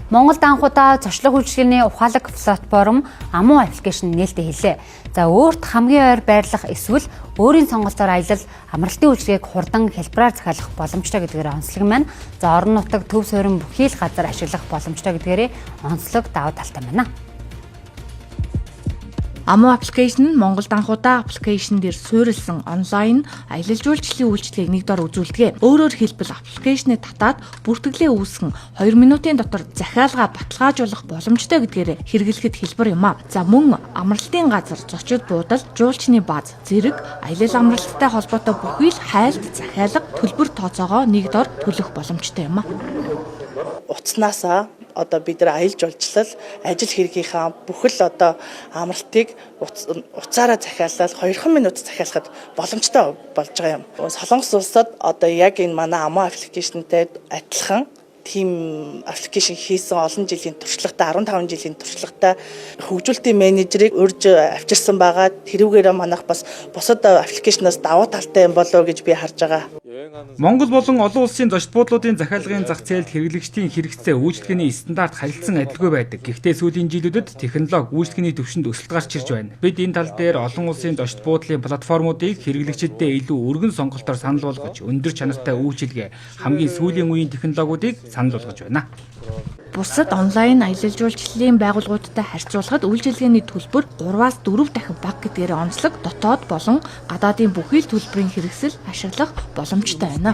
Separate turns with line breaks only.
Монголд анхудаа зочлог үйлчилгээний ухаалаг платформ Амуу аппликейшн нээлттэй хэлээ. За өөрт хамгийн ойр байрлах эсвэл өөрийн сонголтоор аялал амралтын үйлчилгээг хурдан хялбараар захиалах боломжтой гэдгээр онцлог маань. За орон нутаг, төв суурин бүхий л газар ашиглах боломжтой гэдгээр онцлог давуу талтай байна.
Амуу аппликейшн нь Монголд анхудаа аппликейшн дээр суурилсан онлайн аялал жуулчлалын үйлчилгээг нэгдүгээр үзүүлдэг. Өөрөөр хэлбэл аппликейшнээ татаад бүртгэлээ үүсгэн 2 минутын дотор захиалгаа баталгаажуулах боломжтой гэдгээр хэрэглэхэд хэлбэр юм а. За мөн амралтын газар, зочид буудал, жуулчны бааз, зэрэг аялал амралттай холбоотой бүхий л хайлт захиалга төлбөр тооцоогоо нэгдүгээр төлөх боломжтой юм а.
Утаснасаа одоо бид нар аялал жуулчлал ажил хэргийнхаа бүхэл одоо амралтыг уцаараа захиалаад 2 минут захиалахад боломжтой болж байгаа юм. Солонгос улсад одоо яг энэ манай Амуу аппликейшнтэй адилхан тим аппликейшн хийсэн олон жилийн туршлагатай 15 жилийн туршлагатай хөгжүүлэлтийн менежерийг урьж авчирсан байгаа. Тэрүүгээрээ манайх бас бусад аппликейшнаас давуу талтай юм болоо гэж би харж байгаа.
Монгол болон олон улсын зочд буудлуудын захиалгын зах зээлд хэрэглэгчдийн хэрэгцээ үйлчлэгээний стандарт харилцан адилгүй байдаг. Гэхдээ сүүлийн жилүүдэд технологи үйлчлэгээний түвшинд өсөлт гарч ирж байна. Бид энэ тал дээр олон улсын зочд буудлын платформуудыг хэрэглэгчдэд илүү өргөн сонголтоор санал болгож, өндөр чанартай үйлчилгээ, хамгийн сүүлийн үеийн технологиудыг санал болгож байна.
Бусад онлайн аялал жуулчлалын байгууллагуудтай харьцуулахад үйлчилгээний төлбөр 3-аас 4 дахин бага гэдгээр онцлог дотоод болон гадаадын бүхий л төлбөрийн хэрэгсэл ашиглах боломжтой байна.